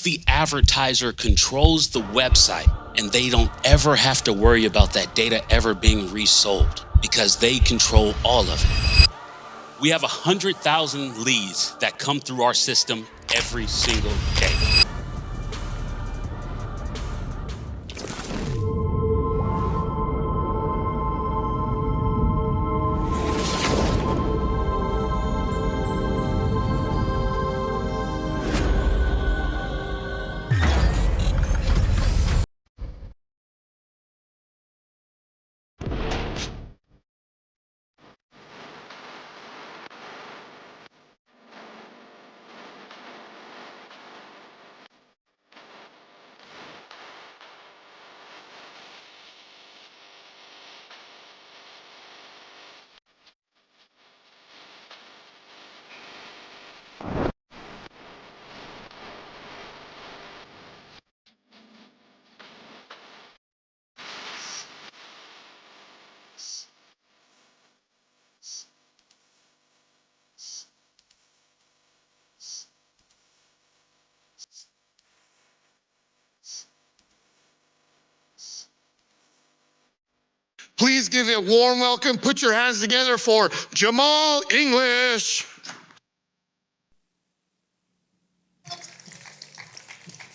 The advertiser controls the website and they don't ever have to worry about that data ever being resold because they control all of it. We have 100,000 leads that come through our system every single day. Please give a warm welcome. Put your hands together for Jamal English.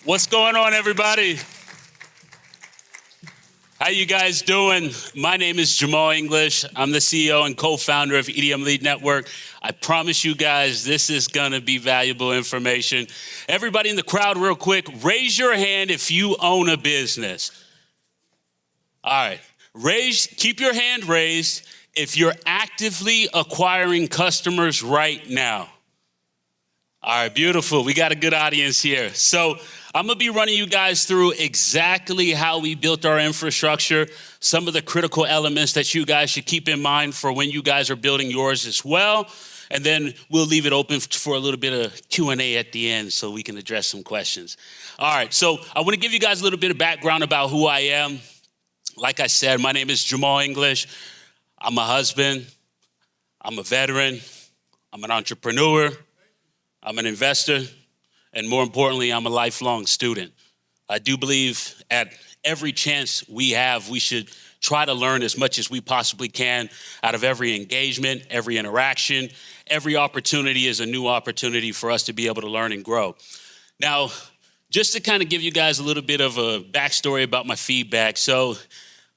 What's going on, everybody? How you guys doing? My name is Jamal English. I'm the CEO and co-founder of EDM Lead Network. I promise you guys, this is gonna be valuable information. Everybody in the crowd, real quick, raise your hand if you own a business. All right, keep your hand raised if you're actively acquiring customers right now. All right, beautiful. We got a good audience here. So I'm gonna be running you guys through exactly how we built our infrastructure, some of the critical elements that you guys should keep in mind for when you guys are building yours as well. And then we'll leave it open for a little bit of Q&A at the end so we can address some questions. All right, so I wanna give you guys a little bit of background about who I am. Like I said, my name is Jamal English. I'm a husband, I'm a veteran, I'm an entrepreneur, I'm an investor, and more importantly, I'm a lifelong student. I do believe at every chance we have, we should try to learn as much as we possibly can out of every engagement, every interaction. Every opportunity is a new opportunity for us to be able to learn and grow. Now, just to kind of give you guys a little bit of a backstory about my feedback. So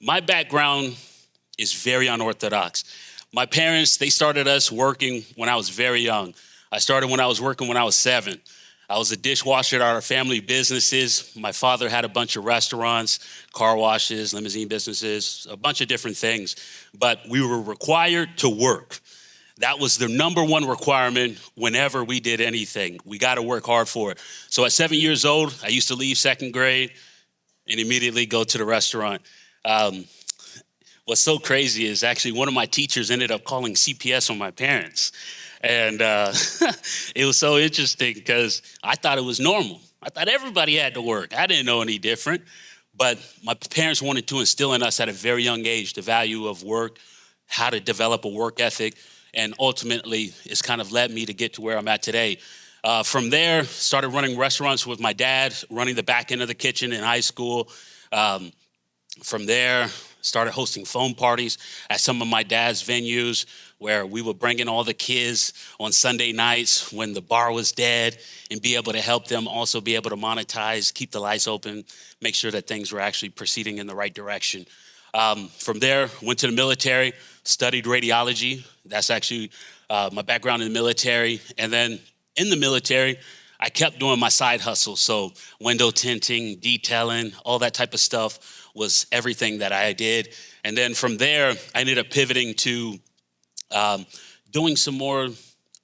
my background is very unorthodox. My parents, they started us working when I was very young. I started when I was working when I was 7. I was a dishwasher at our family businesses. My father had a bunch of restaurants, car washes, limousine businesses, a bunch of different things. But we were required to work. That was the number one requirement whenever we did anything. We got to work hard for it. So at 7 years old, I used to leave second grade and immediately go to the restaurant. What's so crazy is actually one of my teachers ended up calling CPS on my parents. And it was so interesting because I thought it was normal. I thought everybody had to work. I didn't know any different. But my parents wanted to instill in us at a very young age the value of work, how to develop a work ethic, and ultimately it's kind of led me to get to where I'm at today. From there, started running restaurants with my dad, running the back end of the kitchen in high school. From there, started hosting phone parties at some of my dad's venues where we would bring in all the kids on Sunday nights when the bar was dead and be able to help them also be able to monetize, keep the lights open, make sure that things were actually proceeding in the right direction. From there, went to the military, studied radiology. That's actually my background in the military. And then in the military, I kept doing my side hustle. So window tinting, detailing, all that type of stuff was everything that I did. And then from there, I ended up pivoting to doing some more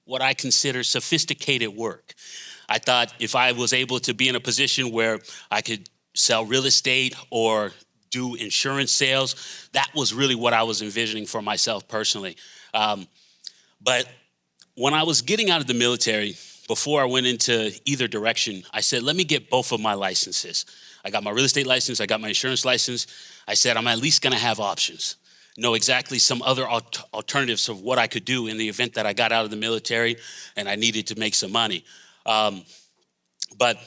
what I consider sophisticated work. I thought if I was able to be in a position where I could sell real estate or do insurance sales, that was really what I was envisioning for myself personally. But when I was getting out of the military, before I went into either direction, I said, let me get both of my licenses. I got my real estate license, I got my insurance license. I said, I'm at least gonna have options. Know exactly some other alternatives of what I could do in the event that I got out of the military and I needed to make some money. But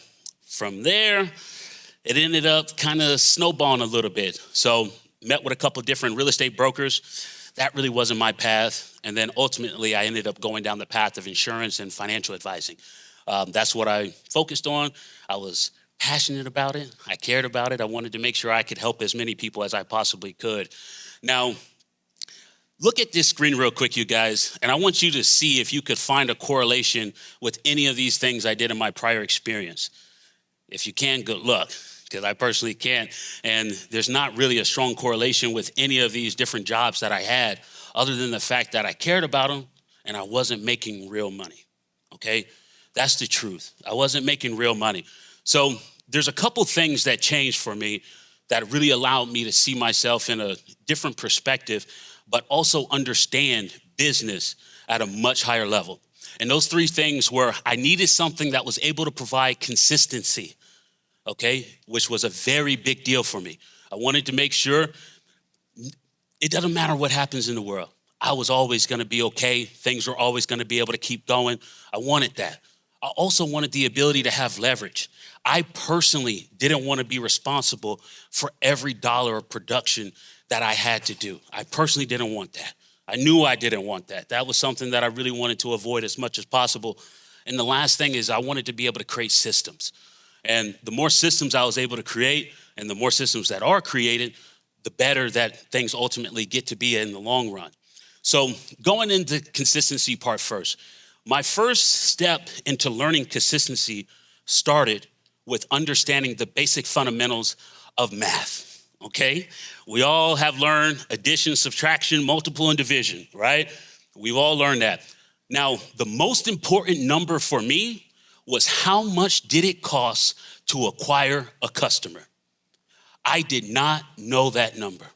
From there, it ended up kind of snowballing a little bit. So met with a couple of different real estate brokers. That really wasn't my path. And then ultimately, I ended up going down the path of insurance and financial advising. That's what I focused on. I was passionate about it. I cared about it. I wanted to make sure I could help as many people as I possibly could. Now, look at this screen real quick, you guys, and I want you to see if you could find a correlation with any of these things I did in my prior experience. If you can, good luck, because I personally can't. And there's not really a strong correlation with any of these different jobs that I had, other than the fact that I cared about them and I wasn't making real money, okay? That's the truth. I wasn't making real money. So there's a couple things that changed for me that really allowed me to see myself in a different perspective, but also understand business at a much higher level. And those three things were, I needed something that was able to provide consistency, okay, which was a very big deal for me. I wanted to make sure it doesn't matter what happens in the world. I was always gonna be okay. Things were always gonna be able to keep going. I wanted that. I also wanted the ability to have leverage. I personally didn't want to be responsible for every dollar of production that I had to do. I personally didn't want that. I knew I didn't want that. That was something that I really wanted to avoid as much as possible. And the last thing is I wanted to be able to create systems. And the more systems I was able to create and the more systems that are created, the better that things ultimately get to be in the long run. So going into consistency part first, my first step into learning consistency started with understanding the basic fundamentals of math, okay? We all have learned addition, subtraction, multiple, and division, right? We've all learned that. Now, the most important number for me was how much did it cost to acquire a customer? I did not know that number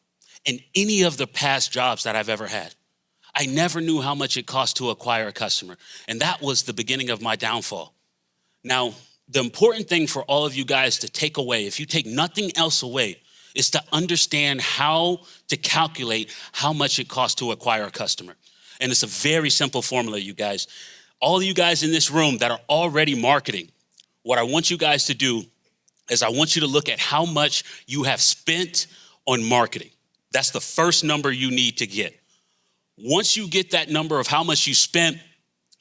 in any of the past jobs that I've ever had. I never knew how much it cost to acquire a customer. And that was the beginning of my downfall. Now, the important thing for all of you guys to take away, if you take nothing else away, is to understand how to calculate how much it costs to acquire a customer. And it's a very simple formula, you guys. All of you guys in this room that are already marketing, what I want you guys to do is I want you to look at how much you have spent on marketing. That's the first number you need to get. Once you get that number of how much you spent,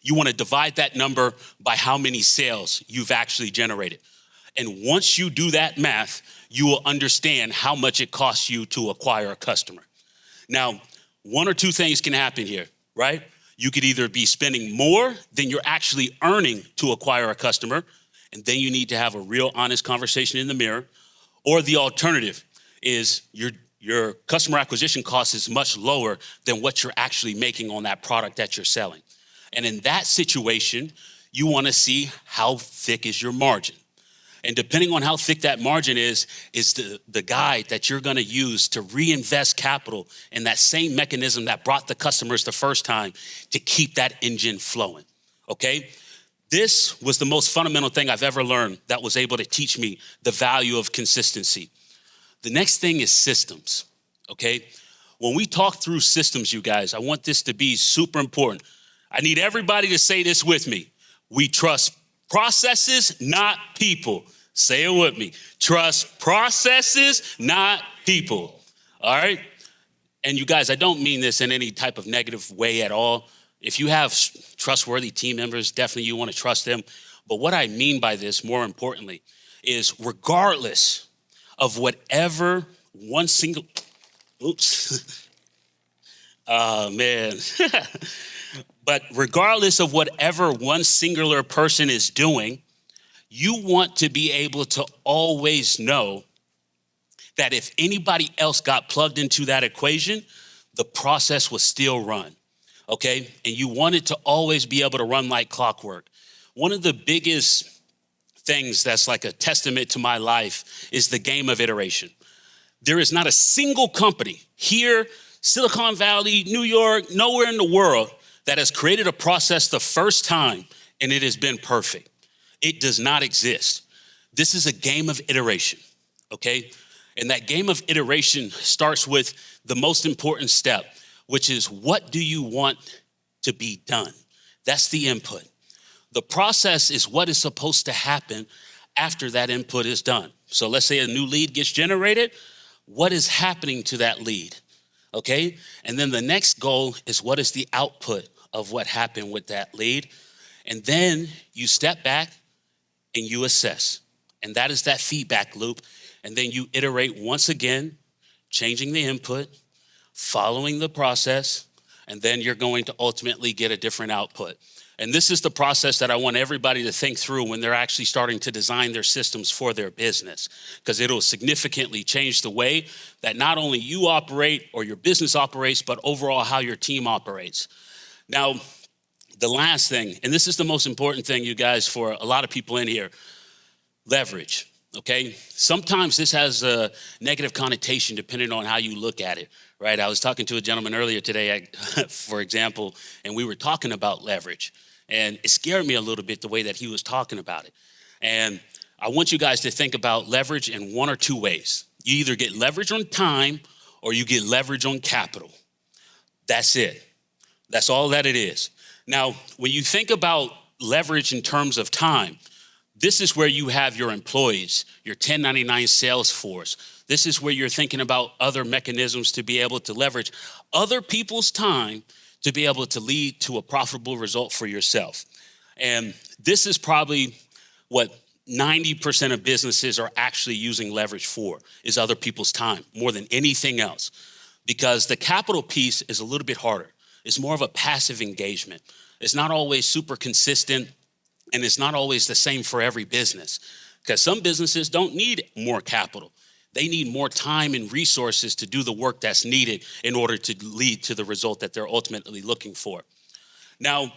you want to divide that number by how many sales you've actually generated. And once you do that math, you will understand how much it costs you to acquire a customer. Now, one or two things can happen here, right? You could either be spending more than you're actually earning to acquire a customer, and then you need to have a real honest conversation in the mirror, or the alternative is your customer acquisition cost is much lower than what you're actually making on that product that you're selling. And in that situation, you want to see how thick is your margin. And depending on how thick that margin is the guide that you're going to use to reinvest capital in that same mechanism that brought the customers the first time to keep that engine flowing, okay? This was the most fundamental thing I've ever learned that was able to teach me the value of consistency. The next thing is systems, okay? When we talk through systems, you guys, I want this to be super important. I need everybody to say this with me. We trust processes, not people. Say it with me. Trust processes, not people. All right? And you guys, I don't mean this in any type of negative way at all. If you have trustworthy team members, definitely you want to trust them. But what I mean by this, more importantly, is regardless of whatever one single, oops. Oh, man. But regardless of whatever one singular person is doing, you want to be able to always know that if anybody else got plugged into that equation, the process would still run, okay? And you want it to always be able to run like clockwork. One of the biggest things that's like a testament to my life is the game of iteration. There is not a single company here, Silicon Valley, New York, nowhere in the world that has created a process the first time and it has been perfect. It does not exist. This is a game of iteration, okay? And that game of iteration starts with the most important step, which is what do you want to be done? That's the input. The process is what is supposed to happen after that input is done. So let's say a new lead gets generated. What is happening to that lead? Okay? And then the next goal is what is the output of what happened with that lead? And then you step back and you assess. And that is that feedback loop. And then you iterate once again, changing the input, following the process, and then you're going to ultimately get a different output. And this is the process that I want everybody to think through when they're actually starting to design their systems for their business, because it'll significantly change the way that not only you operate or your business operates, but overall how your team operates. Now, the last thing, and this is the most important thing, you guys, for a lot of people in here, leverage, okay? Sometimes this has a negative connotation depending on how you look at it, right? I was talking to a gentleman earlier today, for example, and we were talking about leverage. And it scared me a little bit the way that he was talking about it. And I want you guys to think about leverage in one or two ways. You either get leverage on time or you get leverage on capital. That's it. That's all that it is. Now, when you think about leverage in terms of time, this is where you have your employees, your 1099 sales force. This is where you're thinking about other mechanisms to be able to leverage other people's time to be able to lead to a profitable result for yourself. And this is probably what 90% of businesses are actually using leverage for, is other people's time more than anything else. Because the capital piece is a little bit harder. It's more of a passive engagement. It's not always super consistent, and it's not always the same for every business. Because some businesses don't need more capital. They need more time and resources to do the work that's needed in order to lead to the result that they're ultimately looking for. Now,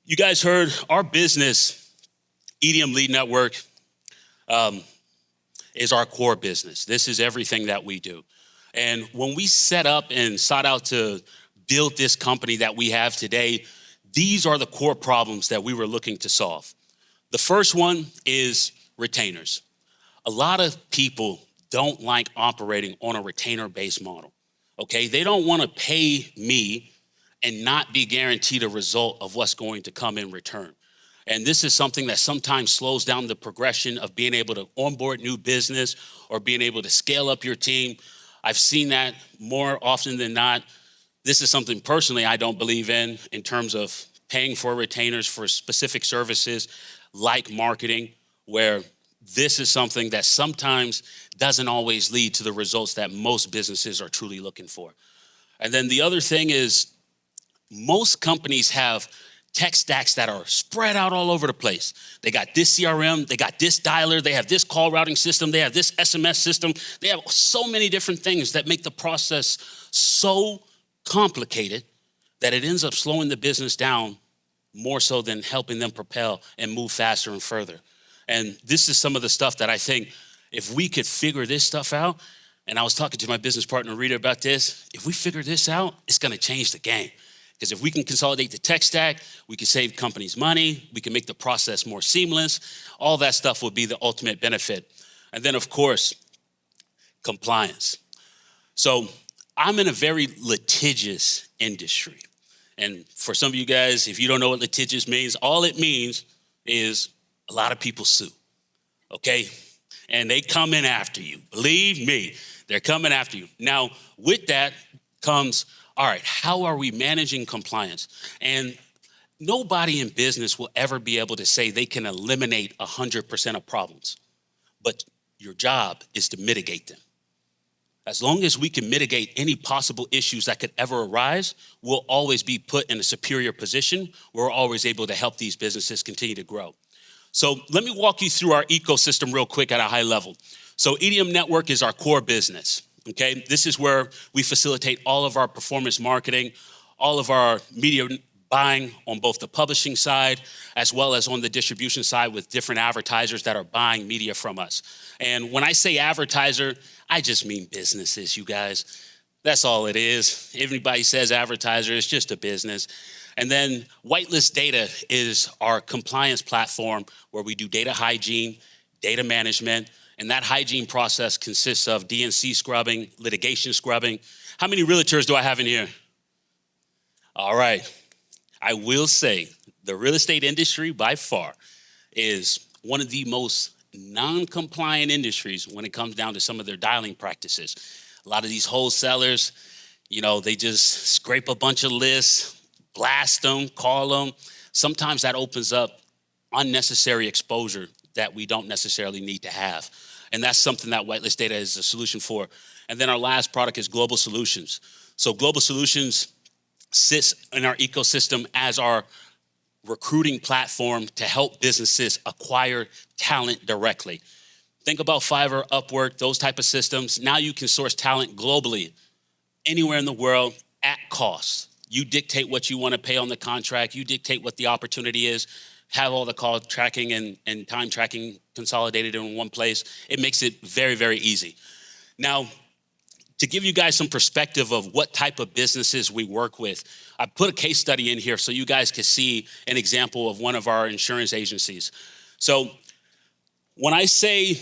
you guys heard our business, EDM Lead Network, is our core business. This is everything that we do. And when we set up and sought out to build this company that we have today, these are the core problems that we were looking to solve. The first one is retainers. A lot of people don't like operating on a retainer-based model, okay? They don't want to pay me and not be guaranteed a result of what's going to come in return. And this is something that sometimes slows down the progression of being able to onboard new business or being able to scale up your team. I've seen that more often than not. This is something personally I don't believe in terms of paying for retainers for specific services like marketing, where this is something that sometimes doesn't always lead to the results that most businesses are truly looking for. And then the other thing is most companies have tech stacks that are spread out all over the place. They got this CRM, they got this dialer, they have this call routing system, they have this SMS system. They have so many different things that make the process so complicated that it ends up slowing the business down more so than helping them propel and move faster and further. And this is some of the stuff that I think if we could figure this stuff out, and I was talking to my business partner, Rita, about this, if we figure this out, it's gonna change the game. Because if we can consolidate the tech stack, we can save companies money, we can make the process more seamless, all that stuff would be the ultimate benefit. And then of course, compliance. So I'm in a very litigious industry. And for some of you guys, if you don't know what litigious means, all it means is a lot of people sue, okay? And they come in after you. Believe me, they're coming after you. Now, with that comes, all right, how are we managing compliance? And nobody in business will ever be able to say they can eliminate 100% of problems, but your job is to mitigate them. As long as we can mitigate any possible issues that could ever arise, we'll always be put in a superior position. We're always able to help these businesses continue to grow. So let me walk you through our ecosystem real quick at a high level. So EDM Network is our core business, okay? This is where we facilitate all of our performance marketing, all of our media buying on both the publishing side as well as on the distribution side with different advertisers that are buying media from us. And when I say advertiser, I just mean businesses, you guys. That's all it is. Everybody says advertiser, it's just a business. And then Whitelist Data is our compliance platform where we do data hygiene, data management, and that hygiene process consists of DNC scrubbing, litigation scrubbing. How many realtors do I have in here? All right. I will say the real estate industry by far is one of the most non-compliant industries when it comes down to some of their dialing practices. A lot of these wholesalers, they just scrape a bunch of lists, blast them, call them. Sometimes that opens up unnecessary exposure that we don't necessarily need to have. And that's something that Whitelist Data is a solution for. And then our last product is Global Solutions. So Global Solutions sits in our ecosystem as our recruiting platform to help businesses acquire talent directly. Think about Fiverr, Upwork, those type of systems. Now you can source talent globally, anywhere in the world at cost. You dictate what you want to pay on the contract. You dictate what the opportunity is. Have all the call tracking and time tracking consolidated in one place. It makes it very, very easy. Now, to give you guys some perspective of what type of businesses we work with, I put a case study in here so you guys can see an example of one of our insurance agencies. So when I say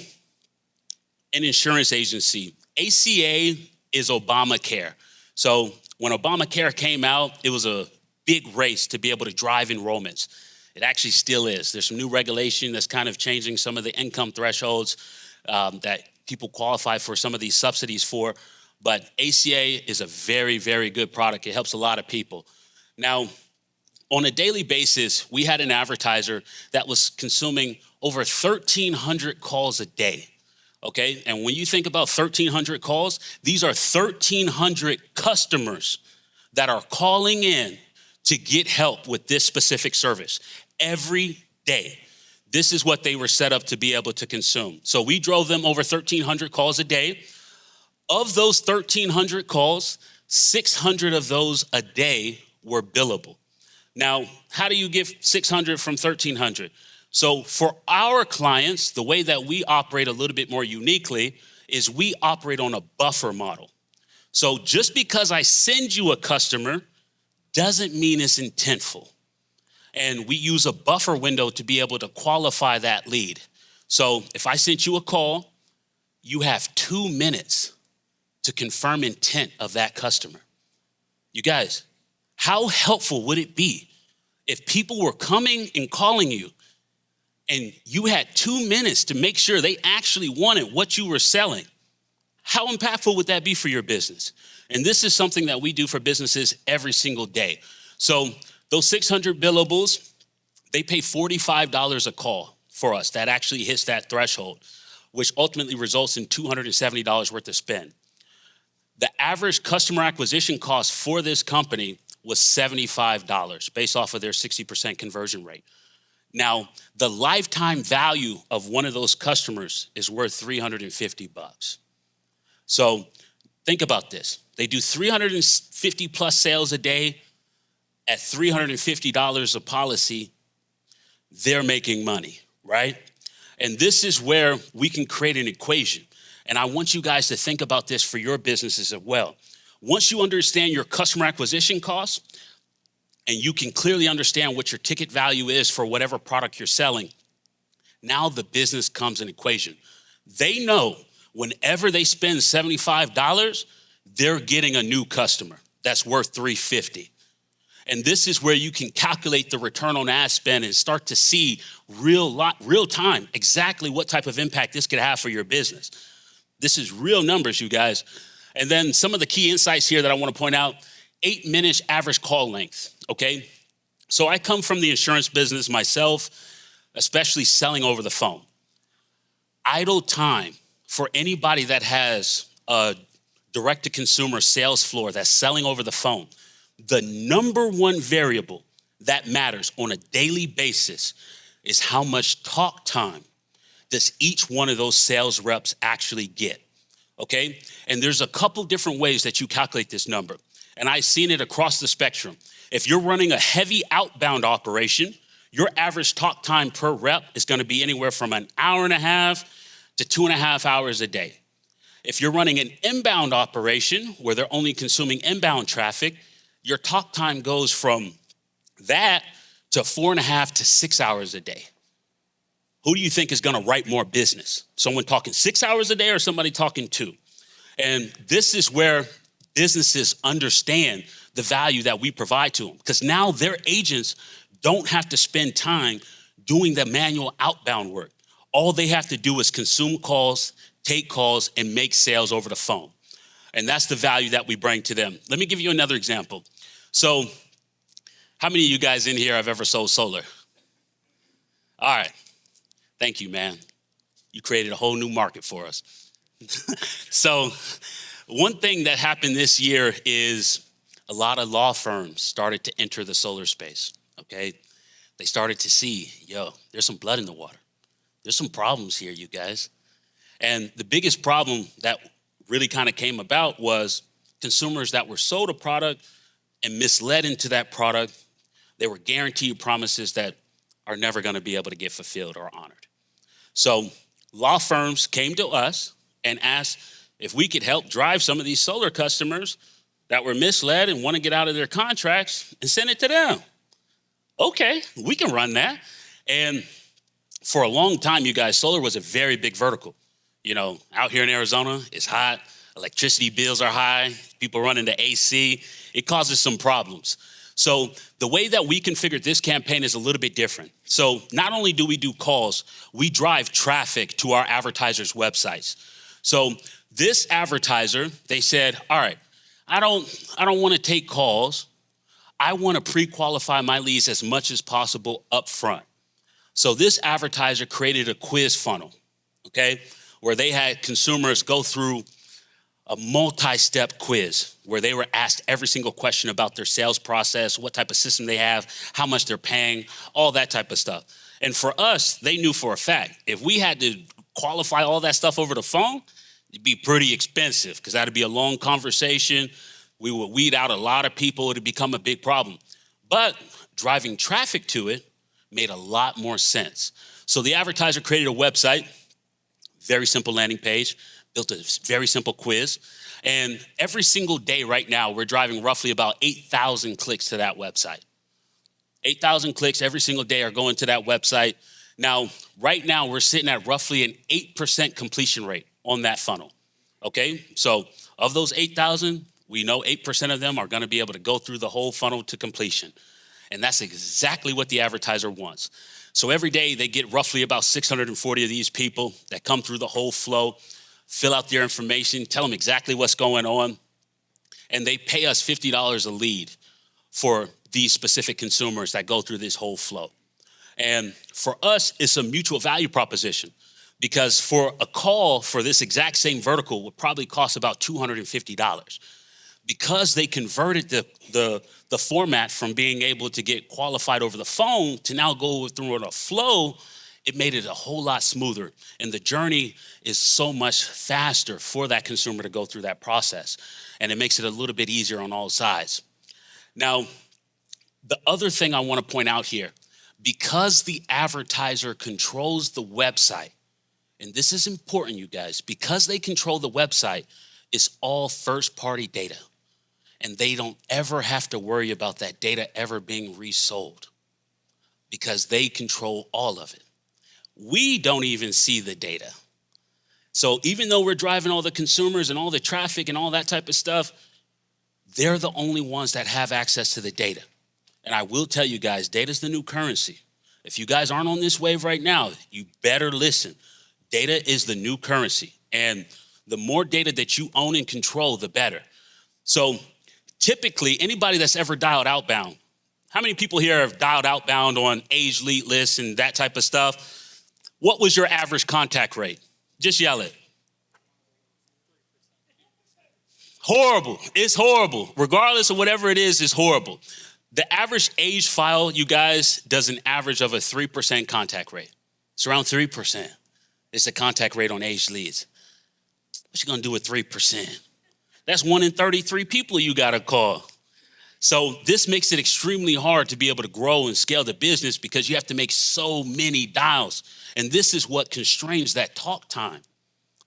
an insurance agency, ACA is Obamacare. So when Obamacare came out, it was a big race to be able to drive enrollments. It actually still is. There's some new regulation that's kind of changing some of the income thresholds that people qualify for some of these subsidies for. But ACA is a very, very good product. It helps a lot of people. Now, on a daily basis, we had an advertiser that was consuming over 1,300 calls a day, okay? And when you think about 1,300 calls, these are 1,300 customers that are calling in to get help with this specific service every day. This is what they were set up to be able to consume. So we drove them over 1,300 calls a day. Of those 1,300 calls, 600 of those a day were billable. Now, how do you get 600 from 1,300? So for our clients, the way that we operate a little bit more uniquely is we operate on a buffer model. So just because I send you a customer doesn't mean it's intentful. And we use a buffer window to be able to qualify that lead. So if I sent you a call, you have 2 minutes to confirm intent of that customer. You guys, how helpful would it be if people were coming and calling you and you had 2 minutes to make sure they actually wanted what you were selling? How impactful would that be for your business? And this is something that we do for businesses every single day. So those 600 billables, they pay $45 a call for us. That actually hits that threshold, which ultimately results in $270 worth of spend. The average customer acquisition cost for this company was $75 based off of their 60% conversion rate. Now, the lifetime value of one of those customers is worth $350. So think about this. They do 350 plus sales a day at $350 a policy. They're making money, right? And this is where we can create an equation. And I want you guys to think about this for your businesses as well. Once you understand your customer acquisition costs, and you can clearly understand what your ticket value is for whatever product you're selling, now the business comes an equation. They know whenever they spend $75, they're getting a new customer that's worth $350. And this is where you can calculate the return on ad spend and start to see real time exactly what type of impact this could have for your business. This is real numbers, you guys. And then some of the key insights here that I want to point out, 8-minute average call length, okay? So I come from the insurance business myself, especially selling over the phone. Idle time for anybody that has a direct-to-consumer sales floor that's selling over the phone, the number one variable that matters on a daily basis is how much talk time does each one of those sales reps actually get, okay? And there's a couple different ways that you calculate this number, and I've seen it across the spectrum. If you're running a heavy outbound operation, your average talk time per rep is gonna be anywhere from an hour and a half to 2.5 hours a day. If you're running an inbound operation where they're only consuming inbound traffic, your talk time goes from that to 4.5 to 6 hours a day. Who do you think is gonna write more business? Someone talking 6 hours a day or somebody talking 2? And this is where businesses understand the value that we provide to them, because now their agents don't have to spend time doing the manual outbound work. All they have to do is consume calls, take calls, and make sales over the phone. And that's the value that we bring to them. Let me give you another example. So how many of you guys in here have ever sold solar? All right. Thank you, man. You created a whole new market for us. So one thing that happened this year is a lot of law firms started to enter the solar space, okay? They started to see, there's some blood in the water. There's some problems here, you guys. And the biggest problem that really kind of came about was consumers that were sold a product and misled into that product. They were guaranteed promises that are never going to be able to get fulfilled or honored. So law firms came to us and asked if we could help drive some of these solar customers that were misled and want to get out of their contracts and send it to them. Okay, we can run that. And for a long time, you guys, solar was a very big vertical. Out here in Arizona, it's hot. Electricity bills are high. People run into AC. It causes some problems. So the way that we configured this campaign is a little bit different. So not only do we do calls, we drive traffic to our advertisers' websites. So this advertiser, they said, all right, I don't want to take calls. I want to pre-qualify my leads as much as possible up front. So this advertiser created a quiz funnel, okay, where they had consumers go through a multi-step quiz where they were asked every single question about their sales process, what type of system they have, how much they're paying, all that type of stuff. And for us, they knew for a fact, if we had to qualify all that stuff over the phone, it'd be pretty expensive because that'd be a long conversation. We would weed out a lot of people. It'd become a big problem. But driving traffic to it made a lot more sense. So the advertiser created a website, very simple landing page, built a very simple quiz. And every single day right now, we're driving roughly about 8,000 clicks to that website. 8,000 clicks every single day are going to that website. Now, right now, we're sitting at roughly an 8% completion rate on that funnel, okay? So of those 8,000, we know 8% of them are gonna be able to go through the whole funnel to completion. And that's exactly what the advertiser wants. So every day, they get roughly about 640 of these people that come through the whole flow, fill out their information, tell them exactly what's going on, and they pay us $50 a lead for these specific consumers that go through this whole flow. And for us, it's a mutual value proposition because for a call for this exact same vertical would probably cost about $250. Because they converted the format from being able to get qualified over the phone to now go through a flow, it made it a whole lot smoother. And the journey is so much faster for that consumer to go through that process. And it makes it a little bit easier on all sides. Now, the other thing I want to point out here, because the advertiser controls the website, and this is important, you guys, because they control the website, it's all first-party data. And they don't ever have to worry about that data ever being resold because they control all of it. We don't even see the data. So even though we're driving all the consumers and all the traffic and all that type of stuff, they're the only ones that have access to the data. And I will tell you guys, data's the new currency. If you guys aren't on this wave right now, you better listen. Data is the new currency. And the more data that you own and control, the better. So typically, anybody that's ever dialed outbound, how many people here have dialed outbound on age lead lists and that type of stuff? What was your average contact rate? Just yell it. Horrible. It's horrible. Regardless of whatever it is, it's horrible. The average age file, you guys, does an average of a 3% contact rate. It's around 3%. It's the contact rate on age leads. What you gonna do with 3%? That's 1 in 33 people you gotta call. So this makes it extremely hard to be able to grow and scale the business because you have to make so many dials. And this is what constrains that talk time,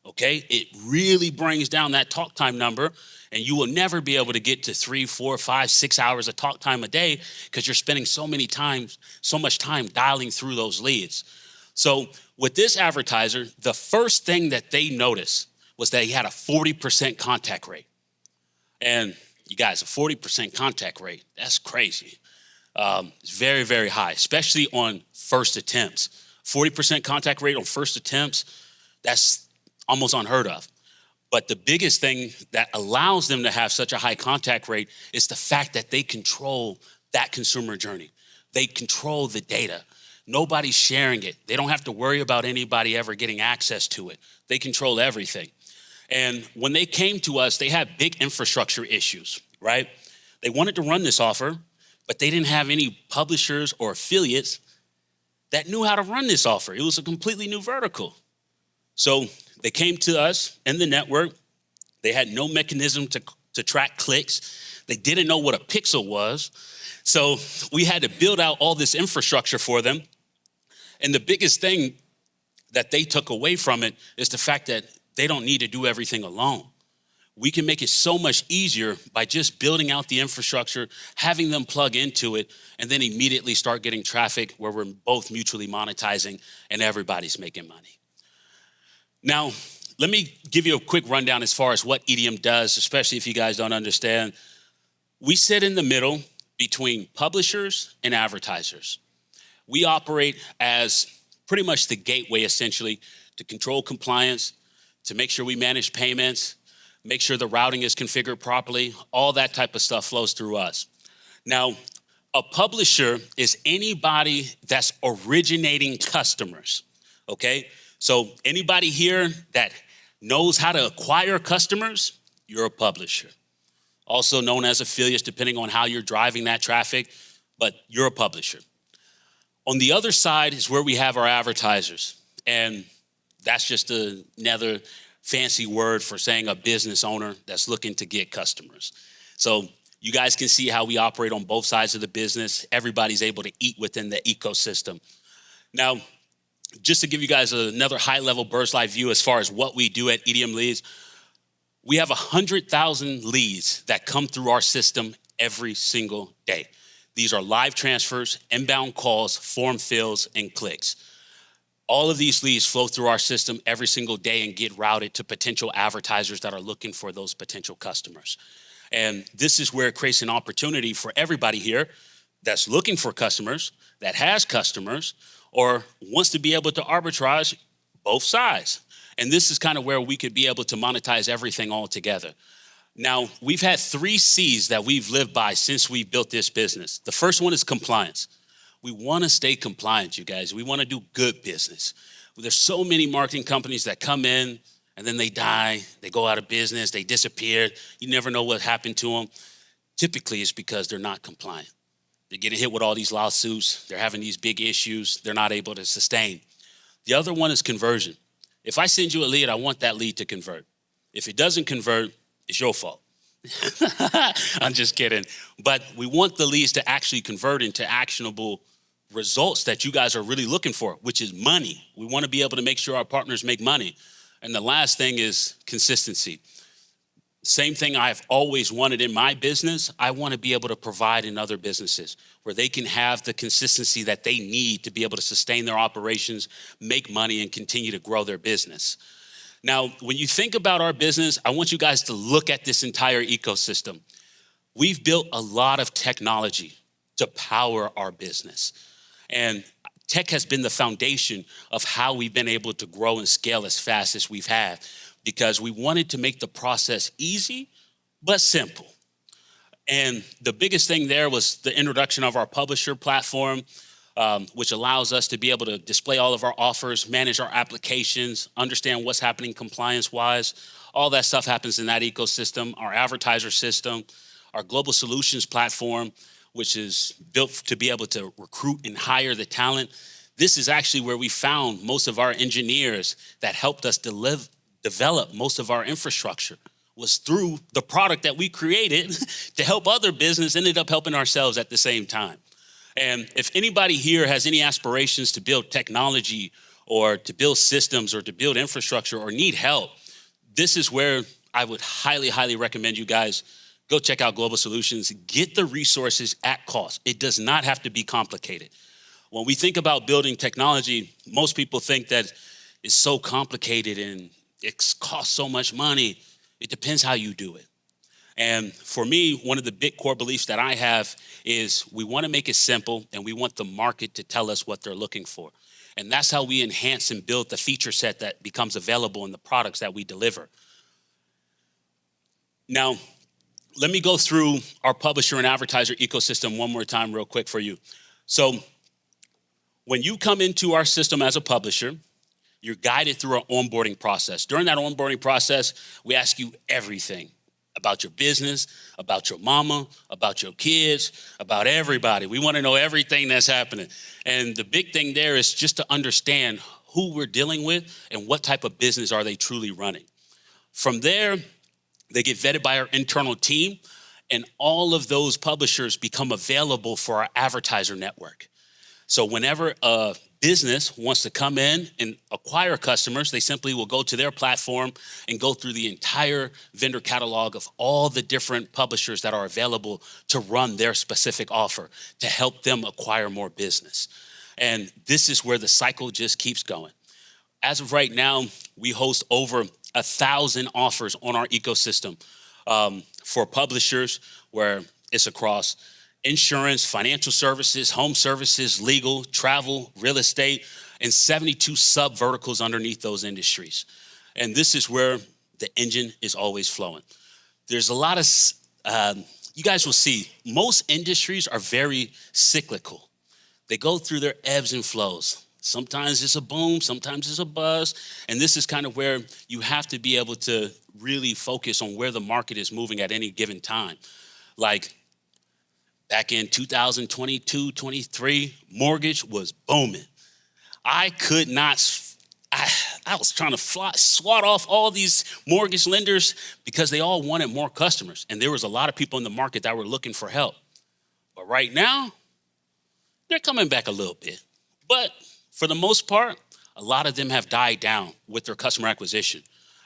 okay? It really brings down that talk time number and you will never be able to get to 3, 4, 5, 6 hours of talk time a day because you're spending so much time dialing through those leads. So with this advertiser, the first thing that they noticed was that he had a 40% contact rate. And you guys, a 40% contact rate, that's crazy. It's very, very high, especially on first attempts. 40% contact rate on first attempts, that's almost unheard of. But the biggest thing that allows them to have such a high contact rate is the fact that they control that consumer journey. They control the data. Nobody's sharing it. They don't have to worry about anybody ever getting access to it. They control everything. And when they came to us, they had big infrastructure issues, right? They wanted to run this offer, but they didn't have any publishers or affiliates that knew how to run this offer. It was a completely new vertical. So they came to us in the network. They had no mechanism to track clicks. They didn't know what a pixel was. So we had to build out all this infrastructure for them. And the biggest thing that they took away from it is the fact that they don't need to do everything alone. We can make it so much easier by just building out the infrastructure, having them plug into it, and then immediately start getting traffic where we're both mutually monetizing and everybody's making money. Now, let me give you a quick rundown as far as what EDM does, especially if you guys don't understand. We sit in the middle between publishers and advertisers. We operate as pretty much the gateway, essentially, to control compliance, to make sure we manage payments, make sure the routing is configured properly. All that type of stuff flows through us. Now, a publisher is anybody that's originating customers, okay? So anybody here that knows how to acquire customers, you're a publisher. Also known as affiliates, depending on how you're driving that traffic, but you're a publisher. On the other side is where we have our advertisers. And that's just another fancy word for saying a business owner that's looking to get customers. So you guys can see how we operate on both sides of the business. Everybody's able to eat within the ecosystem. Now, just to give you guys another high-level bird's-eye view as far as what we do at EDM Leads, we have 100,000 leads that come through our system every single day. These are live transfers, inbound calls, form fills, and clicks. All of these leads flow through our system every single day and get routed to potential advertisers that are looking for those potential customers. And this is where it creates an opportunity for everybody here that's looking for customers, that has customers, or wants to be able to arbitrage both sides. And this is kind of where we could be able to monetize everything all together. Now, we've had 3 C's that we've lived by since we built this business. The first one is compliance. We want to stay compliant, you guys. We want to do good business. There's so many marketing companies that come in and then they die, they go out of business, they disappear. You never know what happened to them. Typically, it's because they're not compliant. They're getting hit with all these lawsuits. They're having these big issues. They're not able to sustain. The other one is conversion. If I send you a lead, I want that lead to convert. If it doesn't convert, it's your fault. I'm just kidding. But we want the leads to actually convert into actionable results that you guys are really looking for, which is money. We want to be able to make sure our partners make money. And the last thing is consistency. Same thing I've always wanted in my business, I want to be able to provide in other businesses where they can have the consistency that they need to be able to sustain their operations, make money, and continue to grow their business. Now, when you think about our business, I want you guys to look at this entire ecosystem. We've built a lot of technology to power our business. And tech has been the foundation of how we've been able to grow and scale as fast as we've had, because we wanted to make the process easy but simple. And the biggest thing there was the introduction of our publisher platform, which allows us to be able to display all of our offers, manage our applications, understand what's happening compliance-wise. All that stuff happens in that ecosystem. Our advertiser system, our global solutions platform, which is built to be able to recruit and hire the talent. This is actually where we found most of our engineers that helped us develop most of our infrastructure, was through the product that we created to help other business, ended up helping ourselves at the same time. And if anybody here has any aspirations to build technology or to build systems or to build infrastructure or need help, this is where I would highly, highly recommend you guys go check out Global Solutions. Get the resources at cost. It does not have to be complicated. When we think about building technology, most people think that it's so complicated and it costs so much money. It depends how you do it. And for me, one of the big core beliefs that I have is we want to make it simple and we want the market to tell us what they're looking for. And that's how we enhance and build the feature set that becomes available in the products that we deliver. Now, let me go through our publisher and advertiser ecosystem one more time real quick for you. So when you come into our system as a publisher, you're guided through our onboarding process. During that onboarding process, we ask you everything about your business, about your mama, about your kids, about everybody. We want to know everything that's happening. And the big thing there is just to understand who we're dealing with and what type of business are they truly running. From there, they get vetted by our internal team, and all of those publishers become available for our advertiser network. So whenever a business wants to come in and acquire customers, they simply will go to their platform and go through the entire vendor catalog of all the different publishers that are available to run their specific offer to help them acquire more business. And this is where the cycle just keeps going. As of right now, we host over 1,000 offers on our ecosystem for publishers, where it's across insurance, financial services, home services, legal, travel, real estate, and 72 sub-verticals underneath those industries. And this is where the engine is always flowing. There's a lot of, you guys will see, most industries are very cyclical. They go through their ebbs and flows. Sometimes it's a boom, sometimes it's a buzz. And this is kind of where you have to be able to really focus on where the market is moving at any given time. Like, back in 2022, 23, mortgage was booming. I could not, I was trying to swat off all these mortgage lenders because they all wanted more customers. And there was a lot of people in the market that were looking for help. But right now, they're coming back a little bit. But for the most part, a lot of them have died down with their customer acquisition.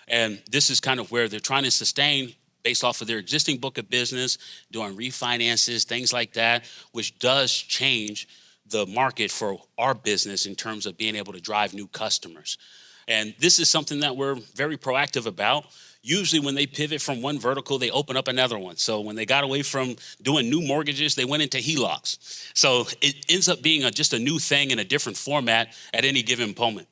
And this is kind of where they're trying to sustain based off of their existing book of business, doing refinances, things like that, which does change the market for our business in terms of being able to drive new customers. And this is something that we're very proactive about. Usually when they pivot from one vertical, they open up another one. So when they got away from doing new mortgages, they went into HELOCs. So it ends up being just a new thing in a different format at any given moment.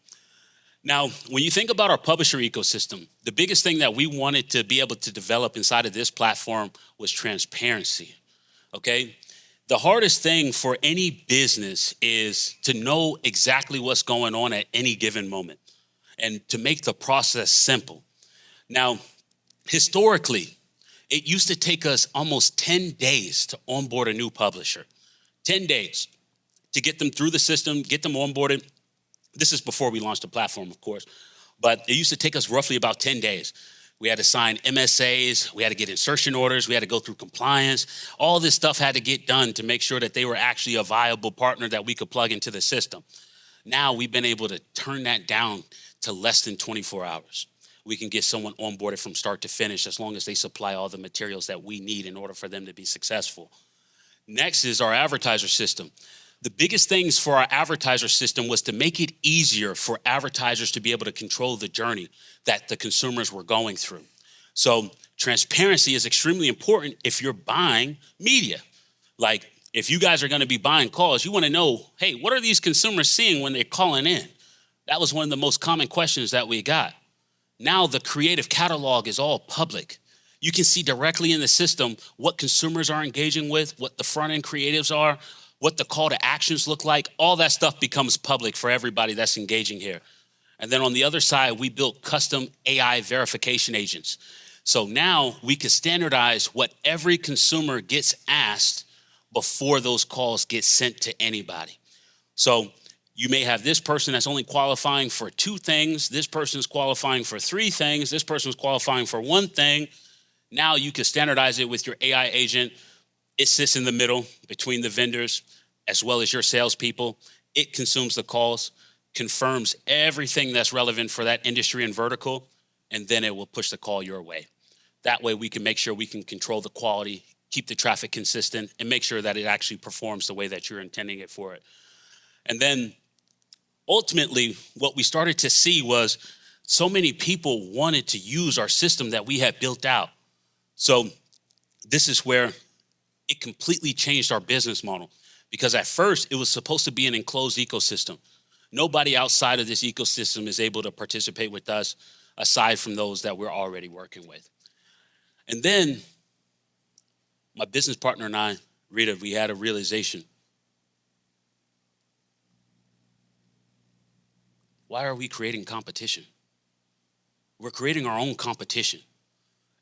Now, when you think about our publisher ecosystem, the biggest thing that we wanted to be able to develop inside of this platform was transparency, okay? The hardest thing for any business is to know exactly what's going on at any given moment and to make the process simple. Now, historically, it used to take us almost 10 days to onboard a new publisher, 10 days to get them through the system, get them onboarded. This is before we launched the platform, of course, but it used to take us roughly about 10 days. We had to sign MSAs, we had to get insertion orders, we had to go through compliance. All this stuff had to get done to make sure that they were actually a viable partner that we could plug into the system. Now we've been able to turn that down to less than 24 hours. We can get someone onboarded from start to finish as long as they supply all the materials that we need in order for them to be successful. Next is our advertiser system. The biggest things for our advertiser system was to make it easier for advertisers to be able to control the journey that the consumers were going through. So transparency is extremely important if you're buying media. Like, if you guys are going to be buying calls, you want to know, hey, what are these consumers seeing when they're calling in? That was one of the most common questions that we got. Now the creative catalog is all public. You can see directly in the system what consumers are engaging with, what the front-end creatives are, what the call to actions look like. All that stuff becomes public for everybody that's engaging here. And then on the other side, we built custom AI verification agents. So now we can standardize what every consumer gets asked before those calls get sent to anybody. So you may have this person that's only qualifying for 2 things, this person's qualifying for 3 things, this person's qualifying for 1 thing. Now you can standardize it with your AI agent. It sits in the middle between the vendors as well as your salespeople. It consumes the calls, confirms everything that's relevant for that industry and vertical, and then it will push the call your way. That way we can make sure we can control the quality, keep the traffic consistent, and make sure that it actually performs the way that you're intending it for it. And then ultimately, what we started to see was so many people wanted to use our system that we had built out. So this is where it completely changed our business model, because at first it was supposed to be an enclosed ecosystem. Nobody outside of this ecosystem is able to participate with us aside from those that we're already working with. And then my business partner and I, Rita, we had a realization. Why are we creating competition? We're creating our own competition.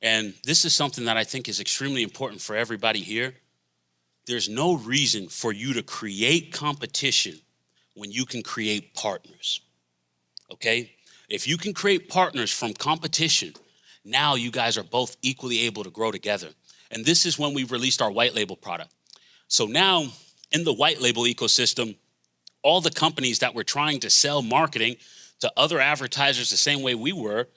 And this is something that I think is extremely important for everybody here. There's no reason for you to create competition when you can create partners, okay? If you can create partners from competition, now you guys are both equally able to grow together. And this is when we released our white label product. So now in the white label ecosystem, all the companies that were trying to sell marketing to other advertisers the same way we were,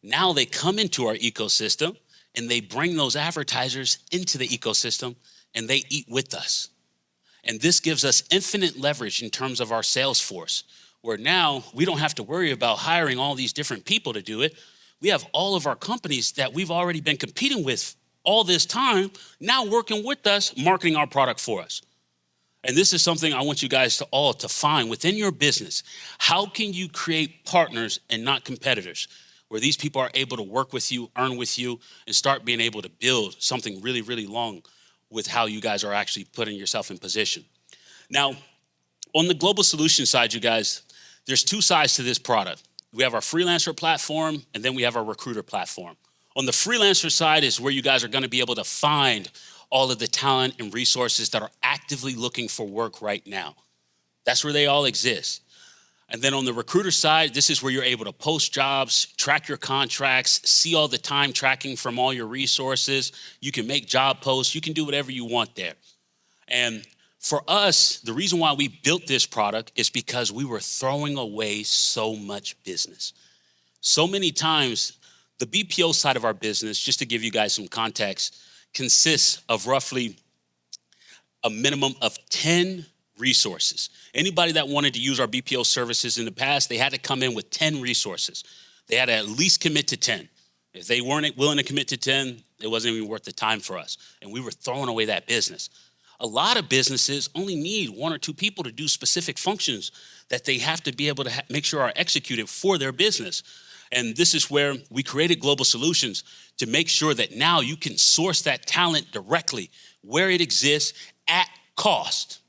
now they come into our ecosystem and they bring those advertisers into the ecosystem and they eat with us. And this gives us infinite leverage in terms of our sales force, where now we don't have to worry about hiring all these different people to do it. We have all of our companies that we've already been competing with all this time now working with us, marketing our product for us. And this is something I want you guys to all to find within your business. How can you create partners and not competitors, where these people are able to work with you, earn with you, and start being able to build something really, really long with how you guys are actually putting yourself in position. Now, on the global solution side, you guys, there's two sides to this product. We have our freelancer platform, and then we have our recruiter platform. On the freelancer side is where you guys are gonna be able to find all of the talent and resources that are actively looking for work right now. That's where they all exist. And then on the recruiter side, this is where you're able to post jobs, track your contracts, see all the time tracking from all your resources. You can make job posts. You can do whatever you want there. And for us, the reason why we built this product is because we were throwing away so much business. So many times, the BPO side of our business, just to give you guys some context, consists of roughly a minimum of 10 resources. Anybody that wanted to use our BPO services in the past, they had to come in with 10 resources. They had to at least commit to 10. If they weren't willing to commit to 10, it wasn't even worth the time for us. And we were throwing away that business. A lot of businesses only need one or two people to do specific functions that they have to be able to make sure are executed for their business. And this is where we created Global Solutions to make sure that now you can source that talent directly where it exists at cost.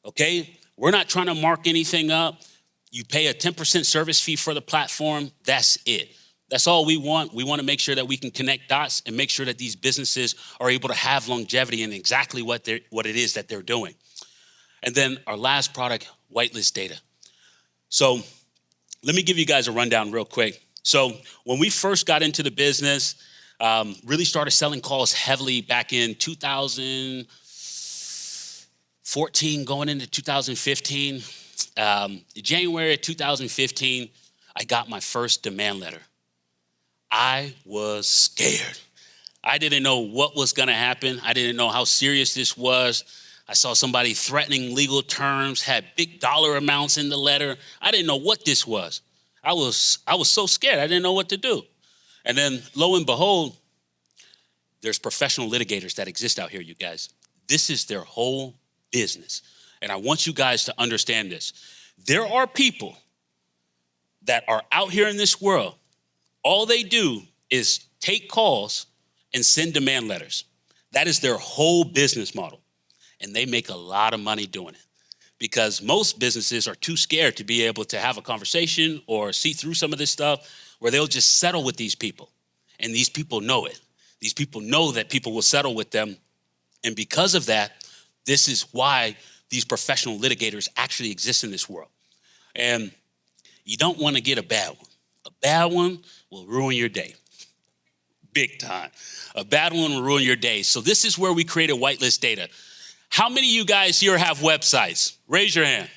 Okay, we're not trying to mark anything up. You pay a 10% service fee for the platform. That's it. That's all we want. We want to make sure that we can connect dots and make sure that these businesses are able to have longevity in exactly what it is that they're doing. And then our last product, Whitelist Data. So let me give you guys a rundown real quick. So when we first got into the business, really started selling calls heavily back in 2014, going into 2015. January of 2015, I got my first demand letter. I was scared. I didn't know what was gonna happen. I didn't know how serious this was. I saw somebody threatening legal terms, had big dollar amounts in the letter. I didn't know what this was. I was so scared. I didn't know what to do. And then lo and behold, there's professional litigators that exist out here, you guys. This is their whole business. And I want you guys to understand this. There are people that are out here in this world. All they do is take calls and send demand letters. That is their whole business model. And they make a lot of money doing it because most businesses are too scared to be able to have a conversation or see through some of this stuff where they'll just settle with these people. And these people know it. These people know that people will settle with them. And because of that, this is why these professional litigators actually exist in this world. And you don't want to get a bad one. A bad one will ruin your day. Big time. A bad one will ruin your day. So this is where we created Whitelist Data. How many of you guys here have websites? Raise your hand.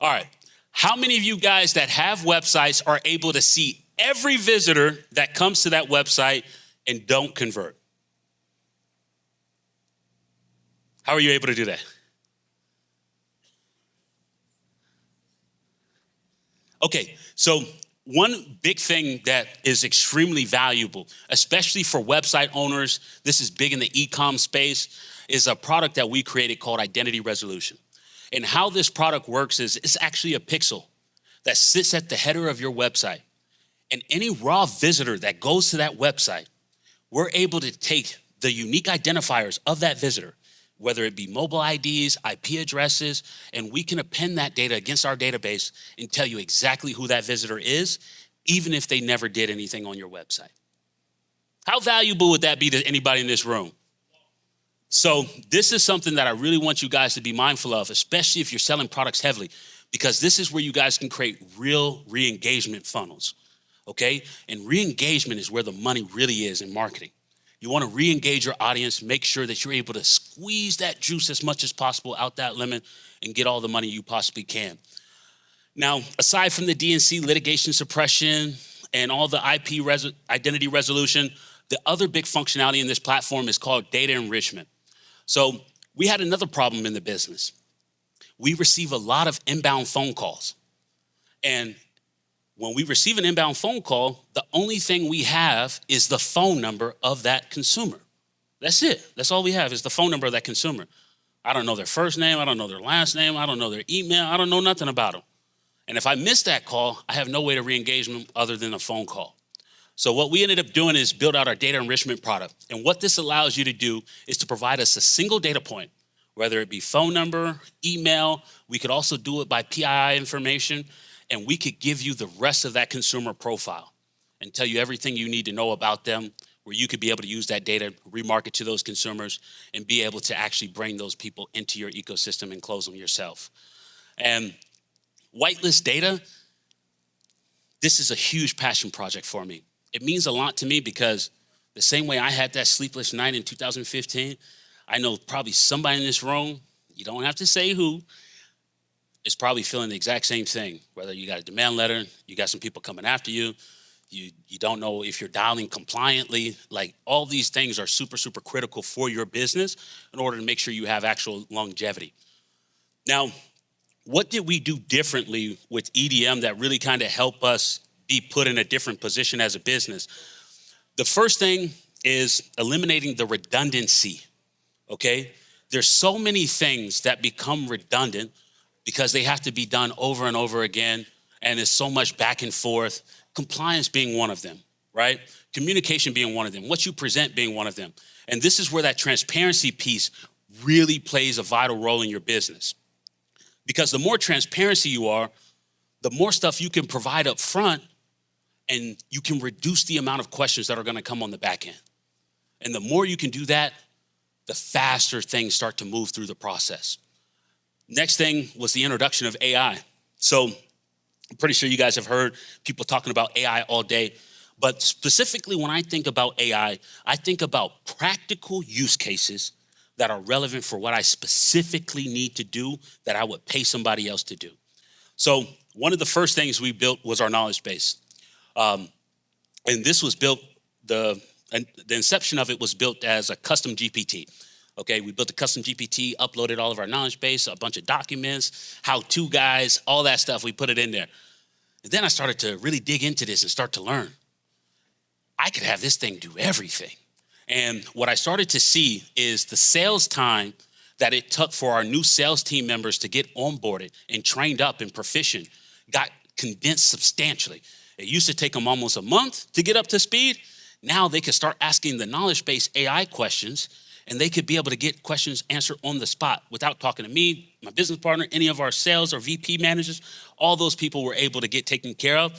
All right. How many of you guys that have websites are able to see every visitor that comes to that website and don't convert? How are you able to do that? Okay, so one big thing that is extremely valuable, especially for website owners, this is big in the e-com space, is a product that we created called Identity Resolution. And how this product works is it's actually a pixel that sits at the header of your website. And any raw visitor that goes to that website, we're able to take the unique identifiers of that visitor, whether it be mobile IDs, IP addresses, and we can append that data against our database and tell you exactly who that visitor is, even if they never did anything on your website. How valuable would that be to anybody in this room? So this is something that I really want you guys to be mindful of, especially if you're selling products heavily, because this is where you guys can create real re-engagement funnels, okay? And re-engagement is where the money really is in marketing. You want to re-engage your audience, make sure that you're able to squeeze that juice as much as possible out that lemon and get all the money you possibly can. Now, aside from the DNC litigation suppression and all the IP identity resolution, the other big functionality in this platform is called data enrichment. So we had another problem in the business. We receive a lot of inbound phone calls. And when we receive an inbound phone call, the only thing we have is the phone number of that consumer. That's it. That's all we have is the phone number of that consumer. I don't know their first name. I don't know their last name. I don't know their email. I don't know nothing about them. And if I miss that call, I have no way to re-engage them other than a phone call. So what we ended up doing is build out our data enrichment product. And what this allows you to do is to provide us a single data point, whether it be phone number, email. We could also do it by PII information. And we could give you the rest of that consumer profile and tell you everything you need to know about them, where you could be able to use that data, remarket to those consumers, and be able to actually bring those people into your ecosystem and close them yourself. And Whitelist Data, this is a huge passion project for me. It means a lot to me because the same way I had that sleepless night in 2015, I know probably somebody in this room, you don't have to say who, is probably feeling the exact same thing. Whether you got a demand letter, you got some people coming after you, you don't know if you're dialing compliantly. Like all these things are super, super critical for your business in order to make sure you have actual longevity. Now, what did we do differently with EDM that really kind of help us be put in a different position as a business? The first thing is eliminating the redundancy, okay? There's so many things that become redundant because they have to be done over and over again, and there's so much back and forth. Compliance being one of them, right? Communication being one of them, what you present being one of them. And this is where that transparency piece really plays a vital role in your business. Because the more transparency you are, the more stuff you can provide up front, and you can reduce the amount of questions that are gonna come on the back end. And the more you can do that, the faster things start to move through the process. Next thing was the introduction of AI. So I'm pretty sure you guys have heard people talking about AI all day, but specifically when I think about AI, I think about practical use cases that are relevant for what I specifically need to do that I would pay somebody else to do. So one of the first things we built was our knowledge base. And this was built, the inception of it was built as a custom GPT. Okay, we built a custom GPT, uploaded all of our knowledge base, a bunch of documents, how-to guides, all that stuff, we put it in there. And then I started to really dig into this and start to learn. I could have this thing do everything. And what I started to see is the sales time that it took for our new sales team members to get onboarded and trained up and proficient got condensed substantially. It used to take them almost a month to get up to speed. Now they could start asking the knowledge base AI questions, and they could be able to get questions answered on the spot without talking to me, my business partner, any of our sales or VP managers. All those people were able to get taken care of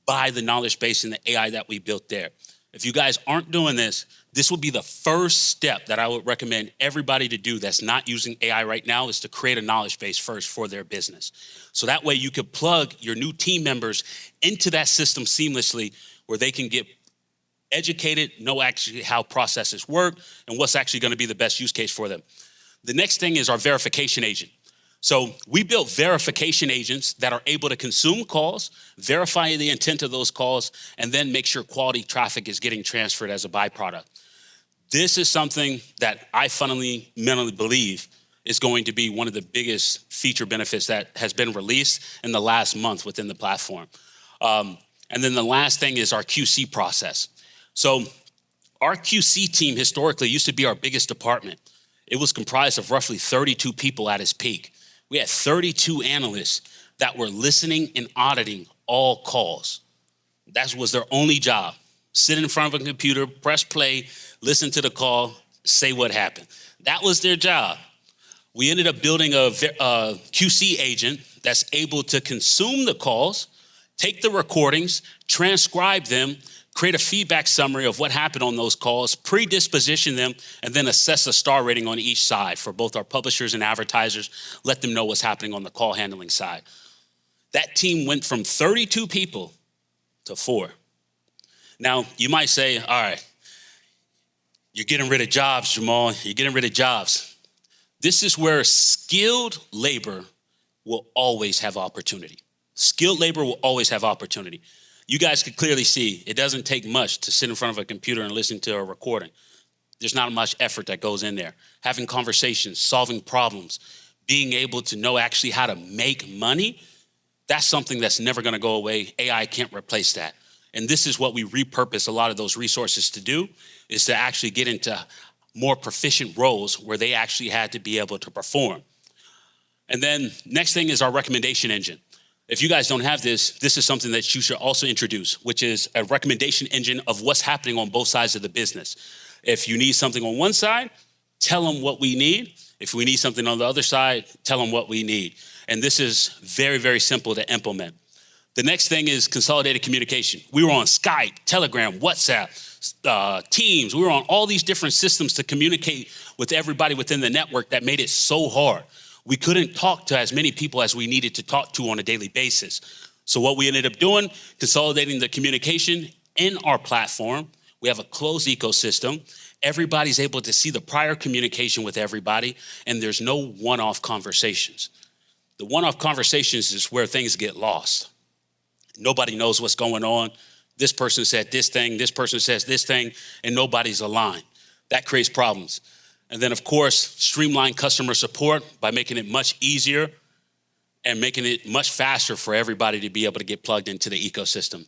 by the knowledge base and the AI that we built there. If you guys aren't doing this, this will be the first step that I would recommend everybody to do that's not using AI right now, is to create a knowledge base first for their business. So that way you could plug your new team members into that system seamlessly, where they can get educated, know actually how processes work and what's actually going to be the best use case for them. The next thing is our verification agent. So we built verification agents that are able to consume calls, verify the intent of those calls, and then make sure quality traffic is getting transferred as a byproduct. This is something that I fundamentally believe is going to be one of the biggest feature benefits that has been released in the last month within the platform. And then the last thing is our QC process. So our QC team historically used to be our biggest department. It was comprised of roughly 32 people at its peak. We had 32 analysts that were listening and auditing all calls. That was their only job. Sit in front of a computer, press play, listen to the call, say what happened. That was their job. We ended up building a QC agent that's able to consume the calls, take the recordings, transcribe them, create a feedback summary of what happened on those calls, predisposition them, and then assess a star rating on each side for both our publishers and advertisers, let them know what's happening on the call handling side. That team went from 32 people to 4. Now, you might say, all right, you're getting rid of jobs, Jamal, you're getting rid of jobs. This is where skilled labor will always have opportunity. Skilled labor will always have opportunity. You guys can clearly see it doesn't take much to sit in front of a computer and listen to a recording. There's not much effort that goes in there. Having conversations, solving problems, being able to know actually how to make money, that's something that's never gonna go away. AI can't replace that. And this is what we repurpose a lot of those resources to do, is to actually get into more proficient roles where they actually had to be able to perform. And then next thing is our recommendation engine. If you guys don't have this is something that you should also introduce, which is a recommendation engine of what's happening on both sides of the business. If you need something on one side, tell them what we need. If we need something on the other side, tell them what we need. And this is very, very simple to implement. The next thing is consolidated communication. We were on Skype, Telegram, WhatsApp, Teams. We were on all these different systems to communicate with everybody within the network that made it so hard. We couldn't talk to as many people as we needed to talk to on a daily basis. So what we ended up doing, consolidating the communication in our platform. We have a closed ecosystem. Everybody's able to see the prior communication with everybody, and there's no one-off conversations. The one-off conversations is where things get lost. Nobody knows what's going on. This person said this thing, this person says this thing, and nobody's aligned. That creates problems. And then, of course, streamline customer support by making it much easier and making it much faster for everybody to be able to get plugged into the ecosystem.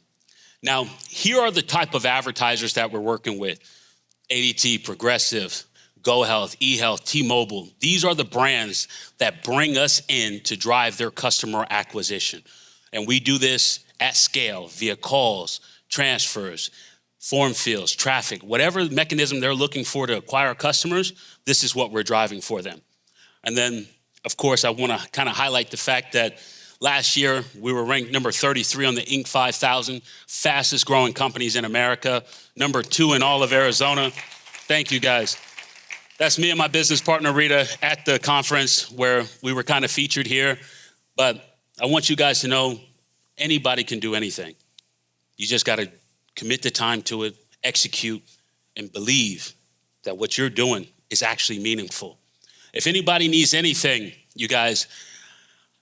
Now, here are the type of advertisers that we're working with. ADT, Progressive, GoHealth, eHealth, T-Mobile. These are the brands that bring us in to drive their customer acquisition. And we do this at scale via calls, transfers, form fields, traffic, whatever mechanism they're looking for to acquire customers, this is what we're driving for them. And then, of course, I want to kind of highlight the fact that last year we were ranked number 33 on the Inc. 5000 fastest growing companies in America, number 2 in all of Arizona. Thank you, guys. That's me and my business partner, Rita, at the conference where we were kind of featured here. But I want you guys to know anybody can do anything. You just got to commit the time to it, execute, and believe that what you're doing is actually meaningful. If anybody needs anything, you guys,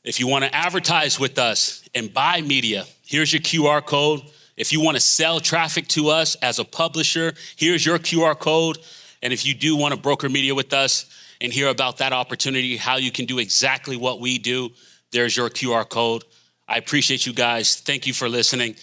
if you want to advertise with us and buy media, here's your QR code. If you want to sell traffic to us as a publisher, here's your QR code. And if you do want to broker media with us and hear about that opportunity, how you can do exactly what we do, there's your QR code. I appreciate you guys. Thank you for listening.